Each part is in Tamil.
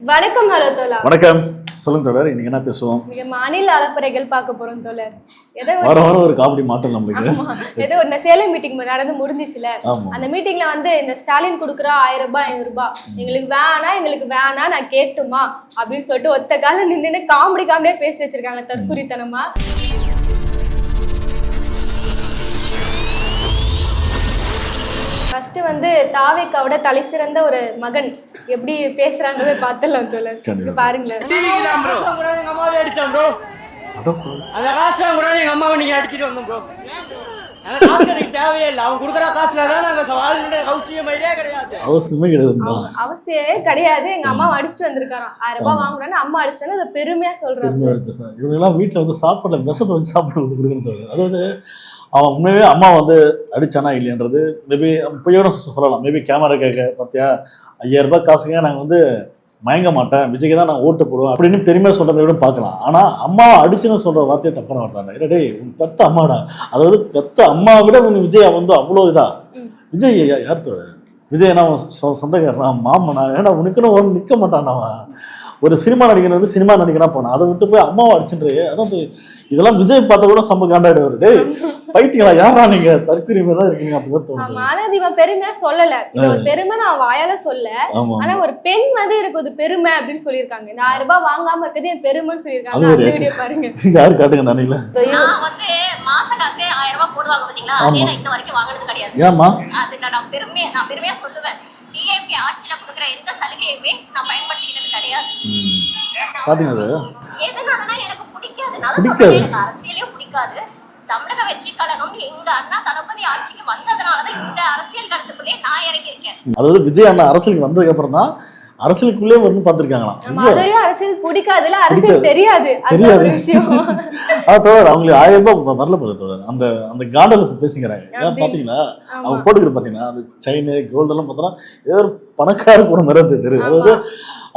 வணக்கம். ஹலோ தோழர். வணக்கம். சொல்லுங்க தோழர், இன்னைக்கு என்ன பேசுவோம்? மாநில அலப்பறைகள் பார்க்க போறோம் தோழர். வாரம் ஒரு காமெடி மாற்றம் நம்மளுக்கு. ஏதோ இந்த சேலம் மீட்டிங் நடந்து முடிஞ்சிச்சுல, அந்த மீட்டிங்ல வந்து இந்த ஸ்டாலின் கொடுக்குறா 1000 ரூபாய் 500 ரூபாய் எங்களுக்கு வேணாம் நான் கேட்டுமா அப்படின்னு சொல்லிட்டு ஒத்த கால நின்று காமெடியா பேசி வச்சிருக்காங்க தற்குறித்தனமா. ஃபர்ஸ்ட் வந்து தாவேக்காவோட தலை சிறந்த ஒரு மகன் எப்படி பேசுறாங்கன்னு பார்த்தலாம் தோழர். பாருங்களேன். அந்த காசு கூட எங்க அம்மாவை நீங்க அடிச்சுட்டு வந்தோம் ப்ரோ. அந்த காசு எனக்கு தேவையே இல்லை. அவன் கொடுக்குற காசுல தான் நாங்க வாழ்க்கை அவசியமே கிடையாது. அவசியமே கிடையாது. எங்க அம்மா அடிச்சுட்டு வந்திருக்காராம். 1000 ரூபாய் வாங்குறான்னு அம்மா அடிச்சுட்டு அதை பெருமையா சொல்றாங்க. இவங்க எல்லாம் வீட்டுல வந்து சாப்பாடுல விஷத்தை வச்சு சாப்பிட கொடுக்கணும். அதாவது அவன் உண்மையே அம்மா வந்து அடிச்சானா இல்லைன்றது மேபி பொய்யோட சொல்லலாம். மேபி கேமரா கேட்க பார்த்தியா 5000 ரூபாய் காசுங்க நாங்கள் வந்து மயங்க மாட்டேன், விஜய்க்கு தான் நான் ஓட்டு போடுவோம் அப்படின்னு பெருமையாக சொல்கிறத விட பார்க்கலாம். ஆனால் அம்மாவை அடிச்சுன்னு சொல்கிற வார்த்தையை தப்பான வார்த்தை. இல்லடே உன் பெத்த அம்மாடா, அதாவது பெத்த அம்மாவை விட உன் விஜய் வந்து அவ்வளோ இதா. விஜய் யார் தோட விஜய் என்ன சொந்தக்காரனா மாமனா? ஏன்னா உனக்குன்னு வந்து நிற்க மாட்டான். அவன் ஒரு சினிமா நடிகர் வந்து சினிமா நடிகனா போனான், அதை விட்டு போய் அம்மாவை அடிச்சுட்டு அதான் இதெல்லாம் விஜய் பார்த்த கூட சம்ப காண்டாயிடுவாரு. டே பைத்தியங்களா யாரா நீங்க தற்கொலை தான் இருக்கீங்க அப்படின்னு தோணுது. ஆனா இவன் பெருமையா சொல்லல, பெருமை நான் வாயால சொல்ல. ஆனா ஒரு பெண் வந்து எனக்கு ஒரு பெருமை அப்படின்னு சொல்லியிருக்காங்க. 1000 ரூபாய் வாங்காம இருக்கிறது என் பெருமைன்னு சொல்லியிருக்காங்க. அந்த வீடியோ பாருங்க. யாரு காட்டுங்க தானில. நான் வந்து மாச காசே 1000 ரூபாய் போடுவாங்க பாத்தீங்களா, அதே நான் இன்ன வரைக்கும் வாங்குனது கிடையாது. ஏமா? அது நான் பெருமையா சொல்லுவேன். டிஎம்கே ஆட்சியில கொடுக்குற எந்த சலுகையுமே நான் பயன்படுத்திக்கிட்டது கிடையாது. பாத்தீங்களா? எதனாலனா எனக்கு பிடிக்காது. நான் சொல்றேன், எனக்கு அரசியலே பிடிக்காது. தமிழக வெற்றி கழகம் எங்க அண்ணா தளபதி ஆட்சிக்கு வந்ததுனாலதான் இந்த அரசியல் களத்துக்குள்ளே நான் இறங்கி இருக்கேன். அதாவது விஜய் அண்ணா அரசியலுக்கு வந்ததுக்கு அப்புறம் தான் அரசியலுக்குள்ளே வந்து பாத்துருக்காங்களாம். அரசியல் பிடிக்காதுல, அரசியல் தெரியாது. தோழர் அவங்களுக்கு 1000 ரூபாய் வரல போல தோழர். அந்த அந்த கார்டன்ல பேசிக்கிறாங்க. ஏன் பாத்தீங்களா அவங்க போட்டுக்கிற பாத்தீங்கன்னா அந்த செயின் கோல்டு எல்லாம் பார்த்தோன்னா ஏதோ ஒரு பணக்கார கூட மாதிரி தெரியுது.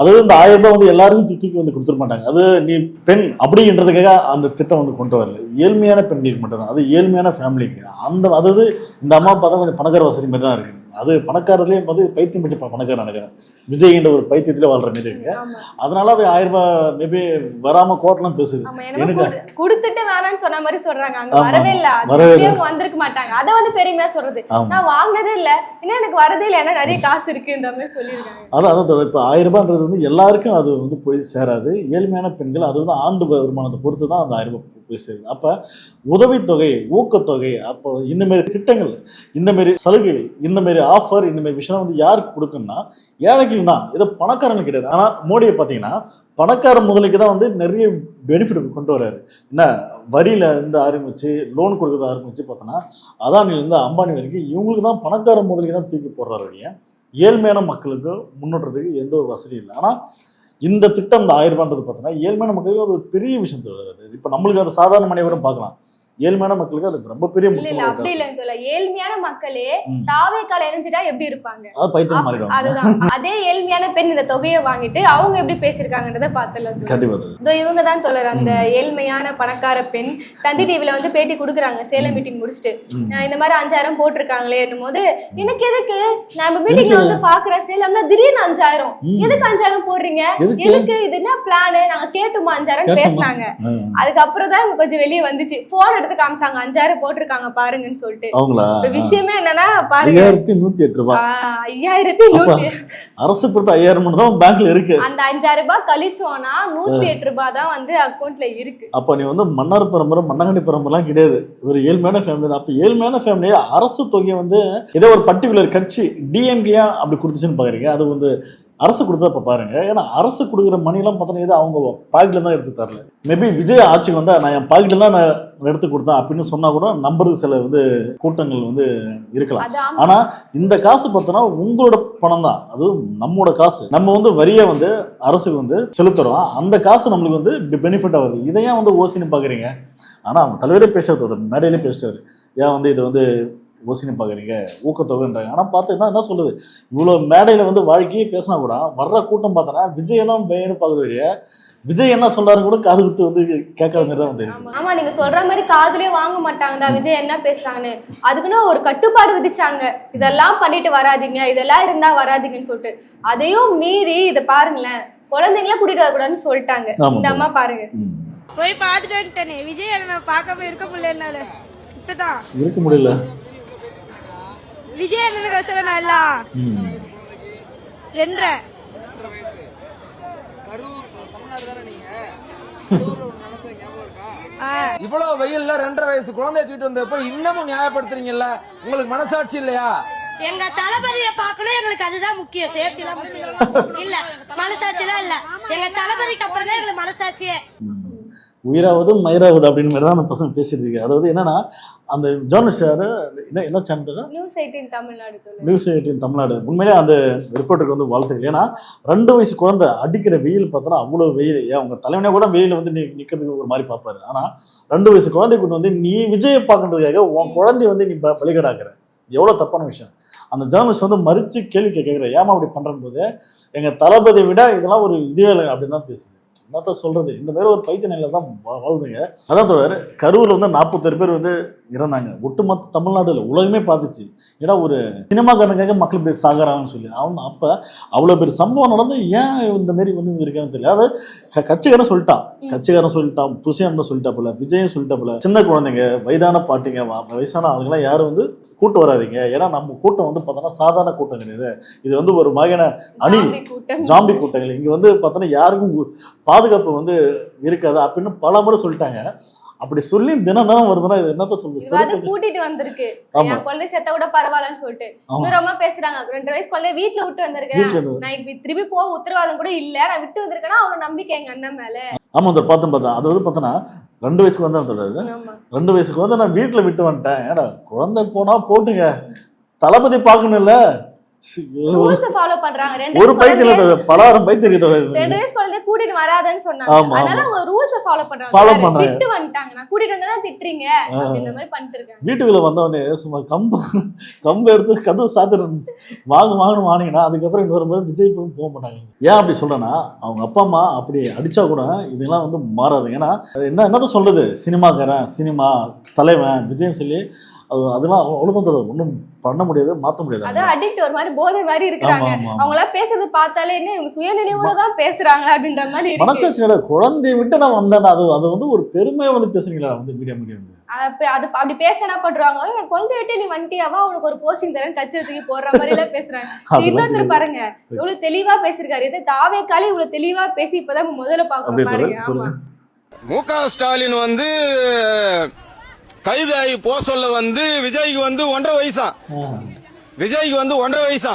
அதாவது இந்த 1000 ரூபாய் வந்து எல்லாருக்கும் தூக்கி வந்து கொடுத்துட மாட்டாங்க. அது நீ பெண் அப்படின்றதுக்காக அந்த திட்டம் வந்து கொண்டு வரல. ஏழ்மையான பெண்களுக்கு மட்டும்தான், அது ஏழ்மையான ஃபேமிலிக்கு. அந்த அதாவது இந்த அம்மா பார்த்தா கொஞ்சம் பணக்கார வசதி மாதிரி தான் இருக்கு. அது பணக்காரர்லேயும் வந்து பைத்தியம் பிடிச்ச பணக்காரர் நினைக்கிறேன். விஜய்ன்ற ஒரு பைத்தியத்துல வாழ்ற மாதிரி இருக்கு. அதனால அது 1000 ரூபாய் மேபி வராம கோட்டெல்லாம் பேசுது. எனக்கு கொடுத்துட்டு வேணான்னு சொன்ன மாதிரி சொல்றாங்க. அங்க வரவே இல்ல, வந்திருக்க மாட்டாங்க. அதை வந்து பெருமையா சொல்றது. நான் வாங்கினதே இல்ல, இன்னும் எனக்கு வரதே இல்லை, ஏன்னா நிறைய காசு இருக்குன்ற மாதிரி சொல்லியிருக்காங்க. அதான் இப்போ 1000 ரூபான்றது வந்து எல்லாருக்கும் அது வந்து போய் சேராது. ஏழ்மையான பெண்கள் அது வந்து ஆண்டு வருமானத்தை பொறுத்து தான் அந்த 1000 ரூபாய் போய் சேருது. அப்போ உதவித்தொகை, ஊக்கத்தொகை, அப்போ இந்த மாதிரி திட்டங்கள், இந்த மாதிரி சலுகைகள், இந்த மாதிரி ஆஃபர், இந்த மாதிரி விஷயம் வந்து யாருக்கு கொடுக்குன்னா ஏழைகள் தான். ஏதோ பணக்காரங்க கிடையாது. ஆனால் மோடியை பார்த்தீங்கன்னா பணக்கார முதலுக்கு தான் வந்து நிறைய பெனிஃபிட் கொண்டு வர்றாரு. என்ன வரியில இருந்து ஆரம்பிச்சு லோன் கொடுக்கறத ஆரம்பிச்சு பார்த்தோன்னா அதானிலேருந்து அம்பானி வரைக்கும் இவங்களுக்கு தான் பணக்கார முதலுக்கு தான் தூக்கி போடுறாரு. ஏழ்மையான மக்களுக்கு முன்னோட்டுறதுக்கு எந்த ஒரு வசதி இல்லை. ஆனால் இந்த திட்டம் இந்த 1000 ரூபான்றது பார்த்தோன்னா ஏழ்மையான மக்களுக்கு அது ஒரு பெரிய விஷயம் தருது. இப்போ நம்மளுக்கு அது சாதாரண மனிதரும் பார்க்கலாம், ஏழ்மையான மக்களுக்கு அது ரொம்ப பெரிய அப்படி இல்ல. ஏழ்மையான மக்களே தாவேக்கால இணைஞ்சிட்டா எப்படி இருப்பாங்க? அதுதான் அதே ஏழ்மையான பெண் இந்த தொகையை வாங்கிட்டு அவங்க எப்படி பேசிருக்காங்கன்றத பார்த்தல. இவங்க தான் தோழர் அந்த ஏழ்மையான பணக்கார பெண். தந்தி டிவில வந்து பேட்டி கொடுக்குறாங்க. சேலம் மீட்டிங் முடிச்சுட்டு இந்த மாதிரி 5000 போட்டிருக்காங்களே என்னும் போது, எனக்கு எதுக்கு நான் மீட்டிங்ல வந்து பாக்குறேன் சேலம்ல திடீர்னு 5000 எதுக்கு 5000 போடுறீங்க, எதுக்கு இது என்ன பிளானு, நாங்க கேட்டுமா 5000 பேசினாங்க. அதுக்கப்புறம் தான் கொஞ்சம் வெளியே வந்துச்சு. போன் எடுத்து காமிச்சாங்க, 5000 போட்டிருக்காங்க பாருங்கன்னு சொல்லிட்டு. விஷயமே என்னன்னா பாருங்க, 5108 ரூபாய் 5108 அரசு கொடுத்த 5000 தான் பேங்க்ல இருக்கு. அந்த 5000 ரூபாய் கழிச்சோனா 108 ரூபாய் தான் வந்து அக்கௌண்ட்ல இருக்கு. அப்ப நீ வந்து மன்னார் பரம்பரை மன்னகண்டி பரம்பரைலாம் கிடையாது, ஒரு ஏழ்மையான ஃபேமிலி தான். அப்ப ஏழ்மையான ஃபேமிலியை அரசு தொகை வந்து ஏதோ ஒரு பர்டிகுலர் கட்சி டிஎம்கே அப்படி கொடுத்துச்சுன்னு பாக்குறீங்க. அது வந்து அரசு கொடுத்தா இப்போ பாருங்க. ஏன்னா அரசு கொடுக்குற மணிலாம் பார்த்தோன்னா இது அவங்க பாக்கெட்ல தான் எடுத்து தரல. மேபி விஜய் ஆட்சிக்கு வந்தா நான் என் பாக்கெட்ல தான் நான் எடுத்து கொடுத்தேன் அப்படின்னு சொன்னா கூட நம்புறது சில வந்து கூட்டங்கள் வந்து இருக்கலாம். ஆனா இந்த காசு பார்த்தோன்னா உங்களோட பணம் தான், அது நம்மளோட காசு. நம்ம வந்து வரியை வந்து அரசுக்கு வந்து செலுத்துறோம். அந்த காசு நம்மளுக்கு வந்து பெனிஃபிட்டா வருது. இதையும் வந்து ஓசின்னு பாக்குறீங்க. ஆனா அவங்க தலைவரே பேசுறதோட மேடையிலே பேசிட்டாரு. ஏன் வந்து இது வந்து ஓசினு பார்க்குறீங்க ஊக்கத்தொகைன்றாங்க. ஆனால் பார்த்தீங்கன்னா என்ன சொல்லுது, இவ்வளோ மேடையில் வந்து வாழ்க்கையே பேசினா கூட வர்ற கூட்டம் பார்த்தோன்னா விஜய் தான் வேணும்னு பார்க்குறது இல்லையா, விஜய் என்ன சொல்றாரு கூட காது குத்து வந்து கேட்காத மாதிரி தான் வந்து. ஆமா, நீங்க சொல்ற மாதிரி காதுலயே வாங்க மாட்டாங்கடா விஜய் என்ன பேசுறாங்கன்னு. அதுக்குன்னு ஒரு கட்டுப்பாடு விதிச்சாங்க, இதெல்லாம் பண்ணிட்டு வராதிங்க, இதெல்லாம் இருந்தா வராதிங்கன்னு சொல்லிட்டு. அதையும் மீறி இதை பாருங்களேன், குழந்தைங்கள கூட்டிட்டு வரக்கூடாதுன்னு சொல்லிட்டாங்க. ஆமா. இந்த அம்மா பாருங்க. போய் பார்த்துட்டு வந்துட்டேனே விஜய் அண்ணனை பார்க்காம இருக்க முடியல என்னால. இப்பதான் இருக்க முடியல. விஜய் அண்ணனுக்கு அவசரம் நான் எல்லாம் 2.5 இவ்வளவு வெயில்ல 2.5 வயசு குழந்தைய தூக்கிட்டு வந்தப்ப இன்னமும் நியாயப்படுத்துறீங்கல்ல, உங்களுக்கு மனசாட்சி இல்லையா? எங்க தளபதியை பார்க்கணும், எங்களுக்கு அதுதான் முக்கியம். சேஃப்டி எல்லாம் முக்கியம் இல்ல, மனசாட்சி எல்லாம் இல்ல. எங்க தளபதிக்கு அப்புறம் தான் எங்களுக்கு மனசாட்சியே. உயிராவது மயிராவது அப்படின்னு மாதிரி தான் அந்த பசங்க பேசிட்டு இருக்கு. அதாவது என்னன்னா அந்த ஜேர்னலிஸ்ட் யாரு, என்ன channel, news 18 Tamil Nadu. News 18 Tamil Nadu. உண்மையிலே அந்த ரிப்போர்ட்டருக்கு வந்து வாழ்த்துக்கள். ஏன்னா 2 வயசு குழந்தை அடிக்கிற வெயில் பார்த்தோன்னா அவ்வளோ வெயில். ஏன் அவங்க தலைவனே கூட வெயில் வந்து நிற்கிறதுக்கு ஒரு மாதிரி பார்ப்பாரு. ஆனால் 2 வயசு குழந்தை கொண்டு வந்து நீ விஜயை பார்க்கறதுக்காக உன் குழந்தைய வந்து நீ பலிகடாக்குற, எவ்வளோ தப்பான விஷயம். அந்த ஜேர்னலிஸ்ட் வந்து மறித்து கேள்வி கேட்குற, ஏமா அப்படி பண்ணுறன் போது எங்கள் தளபதியை விட இதெல்லாம் ஒரு இதுவே இல்லை அப்படின்னு தான் பேசுது. என்னத்தான் சொல்றது, இந்த மாதிரி ஒரு பைத்திய நிலையில தான் வாழ்ந்துங்க. அதான் தொடர் கரூரில் வந்து 41 பேர் வந்து இறந்தாங்க. ஒட்டுமொத்த தமிழ்நாடுல உலகமே பார்த்துச்சு. ஏன்னா ஒரு சினிமாக்காரனுக்காக மக்கள் இப்படி சாகிறாங்கன்னு சொல்லி அவன் அப்போ அவ்வளோ பெரிய சம்பவம் நடந்து ஏன் இந்த மாரி வந்து இருக்கான்னு தெரியல. அதாவது கட்சிக்காரன் சொல்லிட்டான், புசியான்னு சொல்லிட்டா போல, விஜயும் சொல்லிட்டா போல, சின்ன குழந்தைங்க, வயதான பாட்டிங்க, வயசான ஆளுங்களாம் யாரும் வந்து கூட்டம் வராதிங்க. ஏன்னா நம்ம கூட்டம் வந்து பார்த்தோன்னா சாதாரண கூட்டம் கிடையாது. இது வந்து ஒரு வகையான ஜாம்பி கூட்டங்கள். இங்கே வந்து பார்த்தோன்னா யாருக்கும் பாதுகாப்பு வந்து இருக்காது அப்படின்னு பல முறை சொல்லிட்டாங்க. அப்படி சொல்லி தினம் வருதுன்னா இது என்னத்த சொல்றது, கூட்டிட்டு வந்திருக்கு என் குழந்தை செத்த கூட பரவாயில்லன்னு சொல்லிட்டு இன்னொரு பேசுறாங்க. 2 வயசு குழந்தை வீட்டுல விட்டு வந்திருக்கேன், நான் இப்ப திருப்பி போக உத்தரவாதம் கூட இல்ல, நான் விட்டு வந்திருக்கேன்னா அவங்க நம்பிக்கை எங்க அண்ணன் மேல. ஆமா சார், பார்த்தா அது வந்து பார்த்தோன்னா 2 வயசுக்கு வந்து சொல்றது, 2 வயசுக்கு வந்து நான் வீட்டுல விட்டு வந்துட்டேன். ஏடா குழந்தை போனா போட்டுங்க, தளபதி பார்க்கணும்ல. ரூல்ஸ் ஃபாலோ பண்றாங்க. ஒரு பைத்தியல பலாரம் பைத்தியம் 2 வயசு குழந்தை கூட்டிட்டு வராதன்னு சொன்னாங்க. அதனால அவங்க ரூல்ஸ் ஃபாலோ பண்றாங்க. விட்டு வந்துட்டாங்க, நான் கூட்டிட்டு வந்தா திட்டுறீங்க அப்படின்ற மாதிரி பண்ணிட்டு இருக்காங்க. வீட்டுக்குள்ள வந்தவனே சும்மா கம்பு எடுத்து கதவு சாத்திரணும், வாங்கினீங்கன்னா அதுக்கப்புறம் இன்னொரு மாதிரி விஜய் போக மாட்டாங்க. ஏன் அப்படி சொல்றேன்னா அவங்க அப்பா அம்மா அப்படி அடிச்சா கூட இதெல்லாம் வந்து மாறாது. ஏன்னா என்னதான் சொல்றது, சினிமாக்காரன், சினிமா தலைவன் விஜய் சொல்லி அதெல்லாம் அவ்வளவுதான், ஒன்றும் பண்ண முடியாது, மாற்ற முடியாது. அதான் அடிக்ட், ஒரு மாதிரி போதை மாதிரி இருக்காங்க. அவங்க எல்லாம் பேசுறது பார்த்தாலே என்ன இவங்க சுயநினைவோட தான் பேசுறாங்க அப்படின்ற மாதிரி மனசாட்சியோட குழந்தைய விட்டு நான் வந்தேன். அது வந்து ஒரு பெருமையா வந்து பேசுறீங்களா வந்து மீடியா வந்து அது அப்படி பேச என்ன பண்றாங்க, என் குழந்தைய விட்டு நீ வண்டியாவா உனக்கு ஒரு போஸ்டிங் தரேன் கச்சேரிக்கு போடுற மாதிரி எல்லாம் பேசுறாங்க. இன்னொருத்தர் பாருங்க இவ்வளவு தெளிவா பேசிருக்காரு. இது தாவேக்காலே இவ்வளவு தெளிவா பேசி இப்பதான் முதல்ல பாக்குறோம் பாருங்க. ஆமா, மு.க. ஸ்டாலின் வந்து கைதாகி போ சொல்ல வந்து விஜய்க்கு வந்து 1.5 வயசா, விஜய்க்கு வந்து 1.5 வயசா,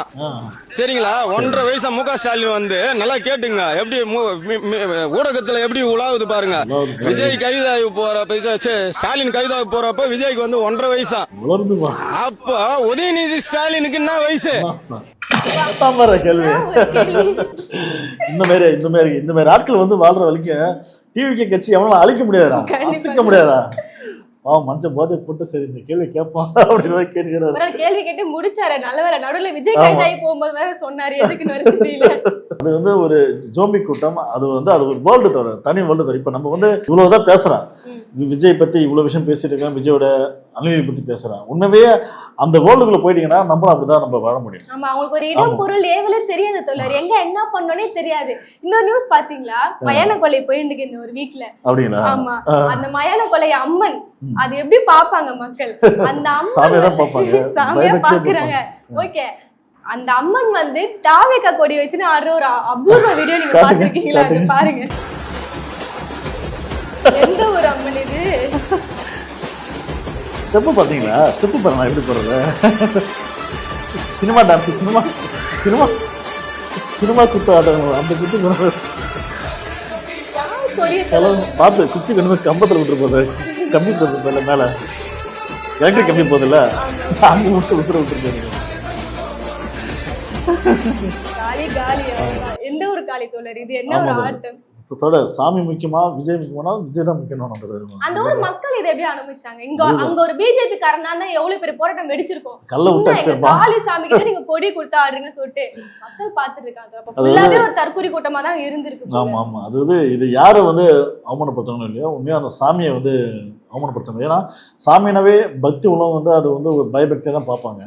சரிங்களா? 1.5 வயசா மு.க. ஸ்டாலின் வந்து நல்லா கேட்டுங்க, எப்படி ஊடகத்துல எப்படி உலாவுது பாருங்க. விஜய் கைதாகி போறப்ப, ஸ்டாலின் கைதாகி போறப்ப விஜய்க்கு வந்து 1.5 வயசா. அப்ப உதயநிதி ஸ்டாலினுக்கு என்ன வயசு? கேள்வி இந்த மாதிரி ஆட்கள் வந்து வாழ்ற வரைக்கும் டிவிக்கு கட்சி எவனால அழிக்க முடியாதா, அசிக்க முடியாதா? மஞ்சள் போதை போட்டு சரி இந்த கேள்வி கேட்பான் அப்படின்னு கேட்கிறாரு. கேள்வி கேட்டு முடிச்சாரு. நல்லவேளை நடுவுல விஜய் கைதாகி போகும்போது வேற சொன்னாரு, எதுக்குன்னு தெரியல. அது வந்து ஒரு ஜோம்பி கூட்டம். அது வந்து அது ஒரு வேர்ல்டு தவிர, தனி வேர்ல்டு தவிர. இப்ப நம்ம வந்து இவ்வளவுதான் பேசுறோம், விஜய் பத்தி இவ்வளவு விஷயம் பேசிட்டு இருக்கேன், விஜயோட அணிலை பத்தி பேசுறேன். உண்மையே அந்த வேர்ல்டுக்குள்ள போயிட்டீங்கன்னா நம்ம அப்படிதான் நம்ம வாழ முடியும். ஆமா, அவங்களுக்கு ஒரு இடம் பொருள் ஏவலே தெரியாது தோழர், எங்க என்ன பண்ணோனே தெரியாது. இன்னொரு நியூஸ் பாத்தீங்களா, மயான கொலை போயிட்டு இந்த ஒரு வீட்ல. அப்படிங்களா? ஆமா, அந்த மயான கொலை அம்மன் அது எப்படி பாப்பாங்க மக்கள், அந்த அம்மன் சாமியாதான் பாப்பாங்க, சாமியா பாக்குறாங்க. ஓகே, அந்த அம்மன் வந்து தாவேக்கா கொடி வச்சுன்னு ஆடுற ஒரு அபூர்வ வீடியோ நீங்க பாத்துருக்கீங்களா? பாருங்க, எந்த ஒரு அம்மன் இது? ஸ்டெப்பு பாத்தீங்களா? ஸ்டெப்பு பாருங்க எப்படி போறது, சினிமா டான்ஸ், சினிமா குத்து ஆடுறாங்க. அந்த குத்து பார்த்து குச்சி கொண்டு போய் கம்பத்துல விட்டு போகுது, கம்பி போகுது மேல, எலக்ட்ரிக் கம்பி போகுதுல்ல, அங்க விட்டு எந்த ஒரு காலி தோழர், இது என்ன ஒரு ஆட்டம்? சாமி முக்கியமா, விஜய் முக்கியமா? விஜய் தான் முக்கியம். அந்த ஒரு மக்கள் இதை எப்படி அனுபவிச்சாங்க? அங்க ஒரு பிஜேபி காரனா எவ்வளவு பெரிய போராட்டம் வெடிச்சிருக்கும். கல்ல விட்டு காளி சாமி கிட்ட நீங்க கொடி கொடுத்து ஆடுறீங்கன்னு சொல்லிட்டு மக்கள் பாத்துட்டு இருக்காங்க. ஒரு தற்கொலை கூட்டமா தான் இருந்திருக்கு. ஆமா ஆமா, அது இது யாரை வந்து அவமானப்படுத்தணும் இல்லையா, உண்மையா அந்த சாமியை வந்து அவமானப்படுத்தணும். ஏன்னா சாமியினவே பக்தி உள்ளவங்க வந்து அது வந்து ஒரு பயபக்தியை தான் பார்ப்பாங்க.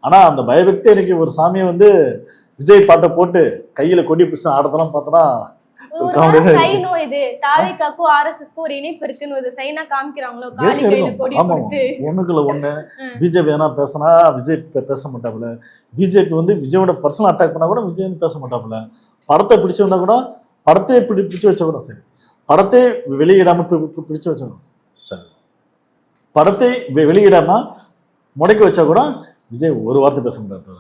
ஆனா அந்த பயபக்தி எனக்கு ஒரு சாமியை வந்து விஜய் பாட்டை போட்டு கையில கொடி பிடிச்சு ஆடுறதெல்லாம் பார்த்தோன்னா சைனோ இது தாவேக்காக்கும் ஆர்எஸ்எஸ்க்கும் ஒரு இணைப்பு இருக்குன்னு ஒரு சைனா காமிக்கிறாங்களோ காலி கையில கொடி கொடுத்து ஒண்ணுக்குள்ள ஒண்ணு. பிஜேபி எதனா பேசினா விஜய் பேச மாட்டாப்புல, பிஜேபி வந்து விஜயோட பர்சனல் அட்டாக் பண்ணா கூட விஜய் வந்து பேச மாட்டாப்புல, படத்தை பிடிச்சு வந்தா கூட படத்தை பிடிச்சு வச்சா கூட சரி, படத்தை வெளியிடாம பிடிச்சு வச்சா கூட சரி, படத்தை வெளியிடாம முடக்கி வச்சா கூட விஜய் ஒரு வார்த்தை பேச முடியாது.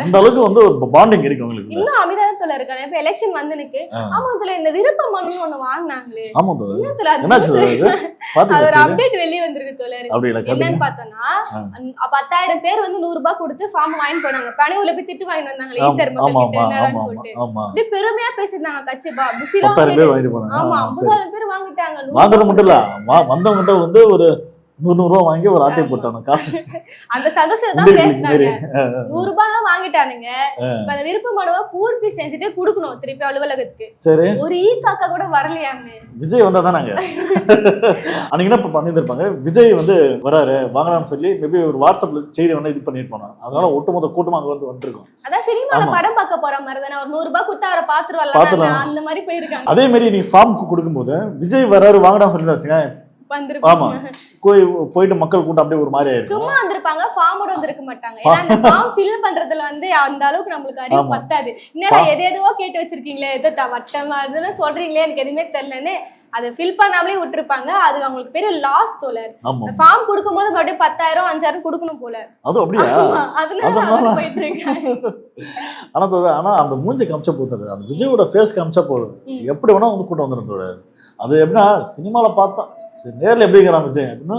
அந்த அளவுக்கு வந்து ஒரு பாண்டிங் இருக்கு உங்களுக்கு. இன்னும் அமிதாப் தோழர் இருக்காங்க. இப்ப எலெக்ஷன் வந்துனுக்கு ஆமா தோழர் இந்த விருப்ப மனு ஒண்ணு வாங்குனாங்களே. ஆமா தோழர். என்ன சொல்றது? அது ஒரு அப்டேட் வெளிய வந்திருக்கு தோழர். என்னன்னு பார்த்தோம்னா 10,000 பேர் வந்து 100 ரூபாய் கொடுத்து ஃபார்ம் வாங்கி போனாங்க. பணிவுல போய் திட்டு வாங்கி வந்தாங்க ஈசர் மக்கள் கிட்ட என்னன்னு சொல்லிட்டு. இப்படி பெருமையா பேசிட்டாங்க கட்சிபா. புசிலா 10,000 பேர் வாங்கி போனாங்க. ஆமா 50,000 பேர் வாங்கிட்டாங்க. வாங்குறது மட்டும் இல்ல, வந்தவங்க வந்து ஒரு 100 ரூபாய் வாங்கி ஒரு ஆட்டை போட்டானு காசு. அந்த சந்தோஷத்தை தான் பேசினாங்க. 100 ரூபாய் வாங்கிட்டானுங்க. இப்ப அந்த விருப்ப மனுவை பூர்த்தி செஞ்சுட்டு குடுக்கணும் திருப்பி அலுவலகத்துக்கு. சரி, ஒரு காக்கா கூட வரலையான்னு விஜய் வந்தா தானாங்க. அன்னைக்கு என்ன பண்ணிருப்பாங்க, விஜய் வந்து வராரு வாங்கலாம்னு சொல்லி மேபி ஒரு வாட்ஸ்அப்ல செய்தி வந்து இது பண்ணிருப்பாங்க. அதனால ஒட்டுமொத்த கூட்டமா அங்க வந்து வந்துருக்கும். அதான் சினிமால படம் பார்க்க போற மாதிரி தானே, ஒரு 100 ரூபாய் கொடுத்தா அவரை பாத்துருவாங்க அந்த மாதிரி போயிருக்காங்க. அதே மாதிரி நீ ஃபார்ம் கொடுக்கும்போது விஜய் வராரு வாங்கலாம் சொல்லி வச்சுங்க. ஆமா, போயிட்டு மக்கள் கூட்டம் அப்படியே ஒரு மாதிரி ஆயிருக்கு. சும்மா வந்திருப்பாங்க, ஃபார்மோட வந்திருக்க மாட்டாங்க. ஏன்னா அந்த ஃபார்ம் ஃபில் பண்றதுல வந்து அந்த அளவுக்கு நம்மளுக்கு அறிவு பத்தாது. என்னடா எதேதோ கேட்டு வச்சிருக்கீங்களே, ஏதோ வட்டமா அதுன்னு சொல்றீங்களே, எனக்கு எதுவுமே தெரியலன்னு அதை ஃபில் பண்ணாமலே விட்டுருப்பாங்க. அது அவங்களுக்கு பெரிய லாஸ் தோழர். ஃபார்ம் கொடுக்கும் போது மறுபடியும் 10,000 5,000 கொடுக்கணும் போல. அது அப்படியா? அதனால போயிட்டு இருக்காங்க. ஆனா அந்த மூஞ்சி காமிச்சா போதும், அந்த விஜயோட ஃபேஸ் காமிச்சா போதும், எப்படி வேணா வந்து கூட்டம் வந்துடும் தோழர். அது எப்படின்னா சினிமால பார்த்தா நேர்ல எப்படிங்கிறான் விஜய் அப்படின்னு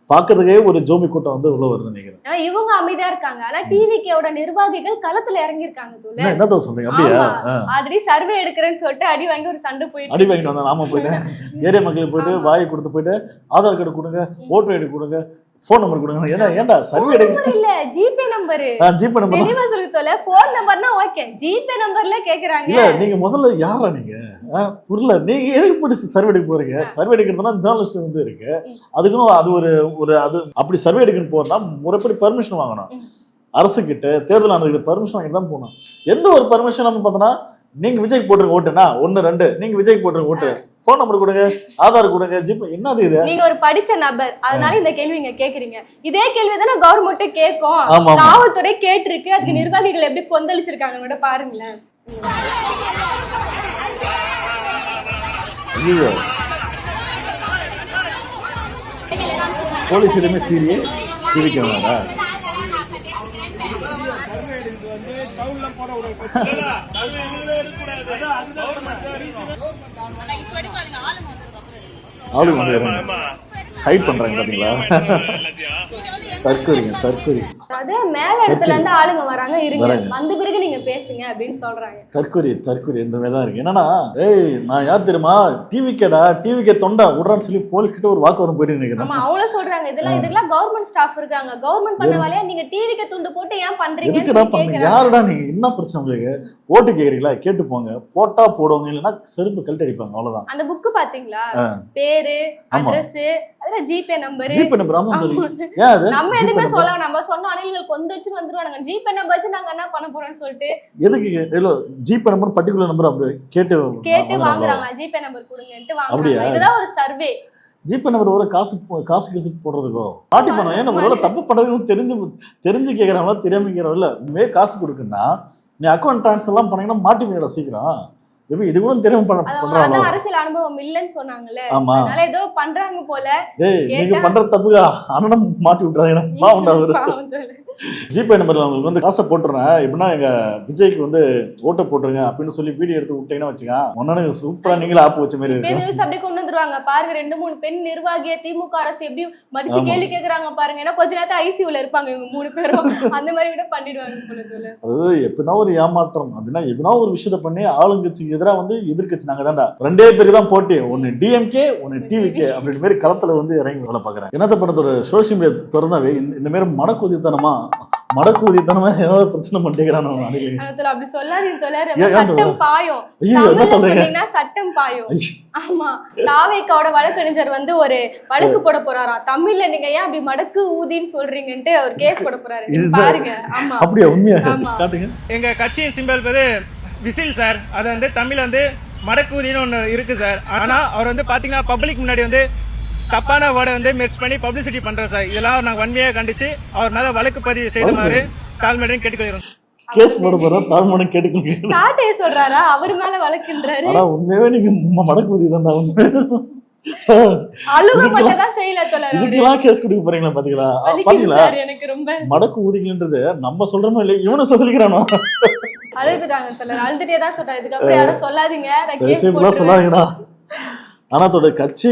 பாக்குறதுக்கே ஒரு ஜோமி கூட்டம் வந்து உள்ள வருது நினைக்கிறேன். இவங்க அமைதியா இருக்காங்க. ஆனா டிவிகேவோட நிர்வாகிகள் களத்துல இறங்கி இருக்காங்க தோழர். என்ன சொல்றீங்க? அப்படியா? ஆல்ரெடி சர்வே எடுக்கிறேன்னு சொல்லிட்டு அடி வாங்கி ஒரு சண்டை போயிட்டு அடி வாங்கிட்டு வந்தா நாம போயிட்டு ஏரியா மக்களுக்கு போயிட்டு வாயை கொடுத்து போயிட்டு ஆதார் கார்டு கொடுங்க, ஓட்டர் ஐடி கொடுங்க, போன் நம்பர் கொடுங்க. ஏன்டா சர்வே எடுங்க இல்ல ஜிபே நம்பர். ஜிபே நம்பர் தெளிவா சொல்லுங்க தோழர். போன் நம்பர்னா ஓகே, ஜிபே நம்பர்ல கேக்குறாங்க. இல்ல நீங்க முதல்ல யாரா நீங்க புரியல, நீங்க எதுக்கு போட்டு சர்வே எடுக்க போறீங்க? சர்வே எடுக்கிறதுனா ஜேர்னலிஸ்ட் வந்து இருக்கு, அதுக்குன்னு அது ஒரு அது அப்படி சர்வே எடுக்கணும் போறதுனா முறைப்படி பர்மிஷன் வாங்கணும். அரசு கிட்ட தேர்தல் ஆணையர்கிட்ட பர்மிஷன் வாங்கிட்டு தான் போகணும். எந்த ஒரு பர்மிஷன் நம்ம பார்த்தோன்னா நீங்க விஜய்க்கு போட்டுருங்க ஓட்டுனா 1 2 நீங்க விஜய்க்கு போட்டுருங்க ஓட்டு, போன் நம்பர் கொடுங்க, ஆதார் கொடுங்க, ஜிபே. என்னது இது? நீங்க ஒரு படிச்ச நபர், அதனால இந்த கேள்வி நீங்க கேக்குறீங்க. இதே கேள்வி தானே கவர்மெண்ட்டே கேட்கும். காவல்துறை கேட்டிருக்கு, அதுக்கு நிர்வாகிகள் எப்படி கொந்தளிச்சிருக்காங்க கூட பாருங்களேன். போலீஸ் இடமே சீரியே டிவிக்கா ஆளுங்க வந்து ஹைட் பண்றாங்க பாத்தீங்களா? தற்கொலை அதே மேல இடத்துல இருந்து ஆளுங்க வராங்க, இருங்க வந்த பிறகு நீங்க பேசுங்க அப்படின்னு சொல்றாங்க. தற்கொலை என்றமே தான் இருக்கு. என்னன்னா நான் யார் தெரியுமா, டிவிக்கே தொண்டா விடுறான்னு சொல்லி போலீஸ் கிட்ட ஒரு வாக்குவாதம் போயிட்டு நினைக்கிறேன். ஆமா அவங்களும் சொல்றாங்க இதெல்லாம் கவர்மெண்ட் ஸ்டாஃப் இருக்காங்க, கவர்மெண்ட் பண்ண வேலையா நீங்க டிவிக்கே துண்டு போட்டு ஏன் பண்றீங்க? எதுக்குடா பண்றீங்க? யாருடா நீங்க? என்ன பிரச்சனை உங்களுக்கு? ஓட்டு கேக்குறீங்களா? கேட்டு போங்க, போட்டா போடுவாங்க, இல்லைன்னா செருப்பு கழட்டி அடிப்பாங்க, அவ்வளவுதான். அந்த புக் பாத்தீங்களா, பேரு அட்ரஸ் அதெல்லாம் ஜிபே நம்பர். நம்ம எதுவுமே சொல்ல, நம்ம சொன்ன அணில்கள் கொண்டு வச்சு வந்துருவாங்க. ஜிபே நம்பர் வச்சு நாங்க என்ன பண்ண போறோம்னு சொல்லிட்டு எதுக்கு ஜிபே நம்பர் பர்టిక్యులர் நம்பர் அப்படி கேட்டு வாங்குறாங்க. ஜிபே நம்பர் கொடுங்கன்ட்டு வாங்குறாங்க. இதுதான் ஒரு சர்வே. ஜிபே நம்பர் ஒரு காசு போடுறதுக்கோ பாட்டி பண்ண ஏன்னா ஒரு தப்பு பண்றதுன்னு தெரிஞ்சு கேட்கறாங்களா தெரியாம கேட்கறவங்கள மே காசு கொடுக்குன்னா நீ அக்கௌண்ட் ட்ரான்ஸ்ஃபர் எல்லாம் பண்ணீங்கன்னா மாட்டி போயிடா சீக்கிரம். இது கூட தெரியாம பண்றாங்க. அரசியல் அனுபவம் இல்லன்னு சொன்னாங்கல்ல, அதனால ஏதோ பண்றாங்க போல. நீங்க பண்ற தப்புக்கு அண்ணனும் மாட்டி விட்டுறாங்க. ஜிபே நம்பர்ல உங்களுக்கு வந்து காசை போட்டுறேன், எப்படின்னா எங்க விஜய்க்கு வந்து ஓட்டை போட்டுருங்க அப்படின்னு சொல்லி வீடியோ எடுத்து விட்டீங்கன்னா வச்சுக்கா ஒன்னு சூப்பரா நீங்களே ஆப்பு வச்ச மாதிரி இருக்கு. அப்படியே கொண்டு வந்துருவாங்க பாருங்க. 2-3 பெண் நிர்வாகிய திமுக அரசு எப்படி மதிச்சு கேள்வி கேக்குறாங்க பாருங்க. ஏன்னா கொஞ்ச நேரத்தை ஐசியூல இருப்பாங்க இவங்க 3 பேரும், அந்த மாதிரி விட பண்ணிடுவாங்க. அது எப்படின்னா ஒரு ஏமாற்றம் அப்படின்னா எப்படின்னா ஒரு விஷயத்த பண்ணி ஆளுங்கட்சிக்கு எதிராக வந்து எதிர்கட்சி நாங்க தான்டா 2 பேருக்கு தான் போட்டி, ஒன்னு டிஎம்கே ஒன்னு டிவிகே அப்படின்னு மாதிரி களத்துல வந்து இறங்கி வேலை பாக்குறேன். என்னத்த படத்தோட சோசியல் மீடியா திறந்தாவே இந்த மாதிரி மனக்குதித்தனமா மடக்கு ஊதியத்தனமா ஏதாவது பிரச்சனை பண்ணிக்கிறான் அவன் அடிக்கடி. ஆனா தோழர் அப்படி சொல்லாதீங்க தோழர். ஏன் சட்டம் பாயும். ஐயோ, என்ன தமிழ்ல சொல்றீங்க? சொன்னீங்கன்னா சட்டம் பாயும். ஐயோ. ஆமா, தாவேக்காவோட வழக்கறிஞர் வந்து ஒரு வழக்கு போட போறாராம். தமிழ்ல நீங்க ஏன் அப்படி மடக்கு ஊதின்னு சொல்றீங்கன்ட்டு அவர் கேஸ் போட போறாரு. நீங்க இதுதான். பாருங்க. ஆமா, அப்படியா? உண்மையா? ஆமா. காட்டுங்க. எங்க கட்சியின் சிம்பல் வந்து விசில் சார். அது வந்து தமிழ் வந்து மடக்கூதின்னு ஒன்று இருக்கு சார். ஆனா அவர் வந்து பாத்தீங்கன்னா பப்ளிக் முன்னாடி வந்து தப்பான வேர்டை வந்து மிக்ஸ் பண்ணி பப்ளிசிட்டி பண்றோம் சார். இதெல்லாம் நாங்கள் வன்மையாக கண்டிச்சு அவர் மேல வழக்கு பதிவு செய்யுமாறு தாழ்மையுடன் கேட்டுக்கொள்கிறோம். கேஸ் போட போறோம், தாழ்மனை கேட்டுக்கொள்கிறேன். சாட்டையை சொல்றாரா? அவர் மேல வழக்குன்றாரு. ஆனா உண்மையாவே நீங்க மடக்கு ஊதியம் தான் உண்மை. அழுக மட்டும் தான் செய்யல தோழர். இதுக்கெல்லாம் கேஸ் கொடுக்க போறீங்களா? பாத்தீங்களா வலிக்குது பாத்தீங்களா? சார் எனக்கு ரொம்ப. மடக்கு ஊதியன்றது நம்ம சொல்றோமோ இல்லையா, இவனை சொல்லிக்கிறானோ. அழுதுட்டாங்க தோழர். அழுதுட்டே தான் சொல்றாரு. இதுக்கப்புறம் யாரும் சொல்லாதீங்க, நான் கேஸ் தயவுசெய்து போட்டுருவேன். சொல்லாங்கடா. ஆனா அதோட கட்சி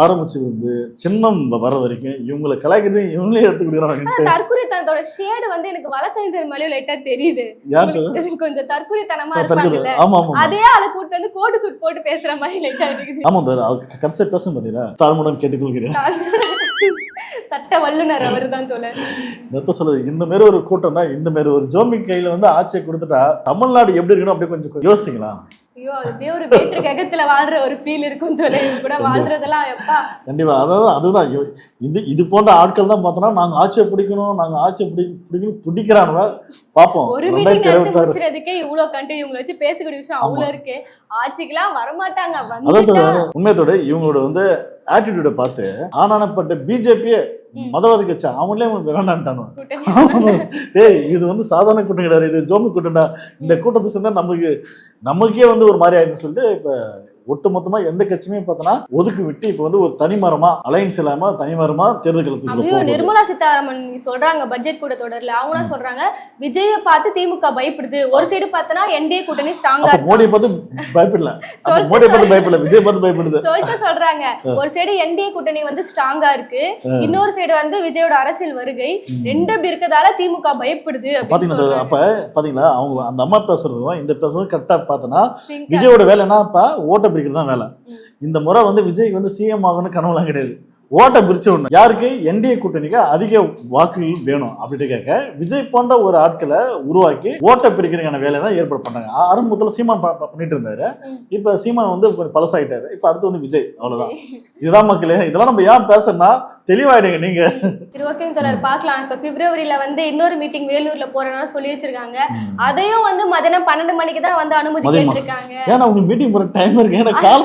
ஆரம்பிச்சது வந்து சின்னம் வர வரைக்கும் இவங்களை கலாய்க்கிறது இவங்களே எடுத்து கொடுக்குறாங்க. தற்குறித்தனத்தோட ஷேடு வந்து எனக்கு வழக்கறிஞர் மேலயும் லைட்டா தெரியுது. யாருக்கு? உங்களுக்கு கொஞ்சம் தற்குறித்தனமா தற்குறி. இருப்பாங்கல்ல, ஆமா ஆமா அதே ஆளு கூட்டு வந்து கோட்டு சூட் போட்டு பேசுற மாதிரி லைட்டா இருக்குது. ஆமா சார். அவர் கடைசியா பேசும் பாத்தீங்களா, தாழ்முடன் கேட்டுக்கொள்கிறேன். சட்ட வல்லுனர் அவர் தான் தோழர். நிறுத்த சொல்லுது. இந்த மாதிரி ஒரு கூட்டம் தான், இந்த மாதிரி ஒரு ஜோமி கையில வந்து ஆட்சியை கொடுத்துட்டா தமிழ்நாடு எப்படி இருக்கணும் அப்படியே கொஞ்சம் யோசிங்களா. ஐயோ, அது அப்படியே ஒரு வேற்று கிரகத்துல வாழ்ற ஒரு ஃபீல் இருக்கும் தோழர். இது கூட வாழ்றதெல்லாம் எப்பா. கண்டிப்பா. அதாவது அதுதான் இது போன்ற ஆட்கள் தான் பார்த்தோன்னா நாங்க ஆட்சியை பிடிக்கணும், நாங்க ஆட்சியை பிடிக்கணும் துடிக்கிறானுவ. பாப்போம். ஒரு மீட்டிங் எடுத்து முடிச்சதுக்கே இவ்வளவு கண்டென்ட் இவங்களை வச்சு பேசக்கூடிய விஷயம் அவ்வளவு இருக்கு. ஆட்சிக்கெல்லாம் வரமாட்டாங்க. அதான் உண்மையத்தோட இவங்களோட வந்து ஆட்டிடியூட பார்த்து ஆனானப்பட்ட பிஜேபியே மதவாதி கட்சி அவங்களே வேண்டான்ட்டானு. ஏய், இது வந்து சாதாரண கூட்டம் கிடையாது, இது ஜோமி கூட்டம்டா. இந்த கூட்டத்தை சொன்னா நமக்கே வந்து ஒரு மாதிரி ஆயிடுன்னு சொல்லிட்டு இப்ப ஒட்டுமொத்தமா எந்த கட்சியுமே பார்த்தோன்னா ஒதுக்கு விட்டு இப்ப வந்து ஒரு தனிமரமா அலைன்ஸ் இல்லாம தனிமரமா தேர்தல் களத்துக்கு. நிர்மலா சீதாராமன் சொல்றாங்க பட்ஜெட் கூட்டத்தொடர்ல. அவங்க சொல்றாங்க விஜய பார்த்து திமுக பயப்படுது. ஒரு சைடு பார்த்தனா என்டிஏ கூட்டணி ஸ்ட்ராங்கா இருக்கு. மோடி பார்த்து பயப்படல, மோடி பார்த்து பயப்படல, விஜய் பார்த்து பயப்படுது சொல்லிட்டு சொல்றாங்க. ஒரு சைடு என்டிஏ கூட்டணி வந்து ஸ்ட்ராங்கா இருக்கு, இன்னொரு சைடு வந்து விஜயோட அரசியல் வருகை ரெண்டு அப்படி இருக்கதால திமுக பயப்படுது. பாத்தீங்கன்னா அப்ப பாத்தீங்களா அவங்க அந்த அம்மா பேசுறதும் இந்த பேசுறதும் கரெக்டா பார்த்தனா விஜயோட வேலை என்னப்பா ஓட்ட பிரிக்கிறது தான் வேலை. இந்த முறை வந்து விஜய்க்கு வந்து சிஎம் ஆகணும்னு கனவுலாம் கிடையாது. ஓட்டை பிரிச்சு விடணும். யாருக்கு? என்டிஏ கூட்டணிக்கு அதிக வாக்குகள் வேணும் அப்படின்னு கேட்க விஜய் போன்ற ஒரு ஆட்களை உருவாக்கி ஓட்டை பிரிக்கிறதுக்கான வேலையை தான் ஏற்பாடு பண்ணாங்க. ஆரம்பத்தில் சீமான் பண்ணிட்டு இருந்தாரு. இப்ப சீமான் வந்து கொஞ்சம் பழசாயிட்டாரு. இப்ப அடுத்து வந்து விஜய். அவ்வளவுதான். இதுதான் மக்களே. இதெல்லாம் நம்ம ஏன் பேசணும்னா தெளிவாயிடுங்க நீங்க. சரி, ஓகே தோழர், பார்க்கலாம். இப்ப பிப்ரவரியில வந்து இன்னொரு மீட்டிங் வேலூர்ல போறேன்னு சொல்லி வச்சிருக்காங்க. அதையும் வந்து மதியானம் 12 மணிக்கு தான் வந்து அனுமதி கேட்டிருக்காங்க. ஏன்னா உங்களுக்கு மீட்டிங் போற டைம் இருக்கு. ஏன்னா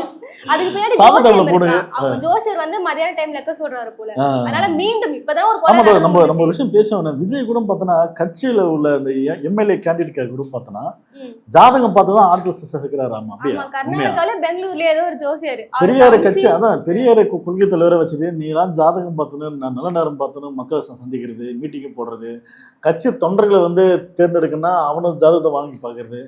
அதுக்கு பின்னாடி ஜோசியர் இருக்காங்க. அவங்க ஜோசியர் வந்து மதியான டைம்ல இருக்க சொல்றாரு போல. அதனால மீண்டும் இப்பதான் ஒரு நம்ம ஒரு விஷயம் பேசுவோம். விஜய் கூட பார்த்தனா கட்சியில உள்ள அந்த எம்எல்ஏ கேண்டிடேட் கூட பார்த்தனா ஜாதகம் பார்த்துதான் ஆட்கள் சேர்க்கிறாராமா. அப்படியே கர்நாடகால பெங்களூர்ல ஏதோ ஒரு ஜோசியர் பெரியார கட்சி, அதான் பெரியார கொள்கை தலைவரை வச்சுட்டு நீ எல்லாம் ஜாதகம் பார்த்தணும், நல்ல நேரம் பார்த்தணும், மக்களை சந்திக்கிறது, மீட்டிங் போடுறது, கட்சி தொண்டர்களை வந்து தேர்ந்தெடுக்கணும்னா அவனும் ஜாதகத்தை வாங்கி பாக்குறது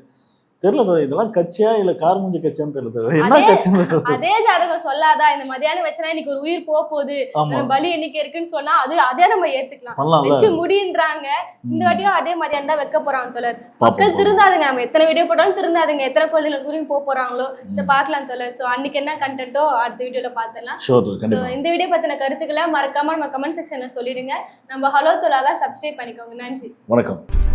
தெரியல. இதெல்லாம் கட்சியா இல்ல கார்முஞ்சி கட்சியான்னு தெரியல. என்ன கட்சி? அதே ஜாதகம் சொல்லாதா இந்த மதியானம் வச்சனா இன்னைக்கு ஒரு உயிர் போகுது, பலி எண்ணிக்கை இருக்குன்னு சொன்னா அதே நம்ம ஏத்துக்கலாம். வச்சு முடின்றாங்க. இந்த வாட்டியும் அதே மதியானம் தான் வைக்க போறாங்க தோழர். மக்கள் திருந்தாதுங்க. நம்ம எத்தனை வீடியோ போட்டாலும் திருந்தாதுங்க. எத்தனை குழந்தைகள் குறியும் போறாங்களோ பாக்கலாம் தோழர். சோ அன்னைக்கு என்ன கண்டென்ட்டோ அடுத்த வீடியோல பாத்துடலாம். இந்த வீடியோ பத்தின கருத்துக்களை மறக்காம நம்ம கமெண்ட் செக்ஷன்ல சொல்லிடுங்க. நம்ம ஹலோ தோழால சப்ஸ்கிரைப் பண்ணிக்கோங்க. நன்றி, வணக்கம்.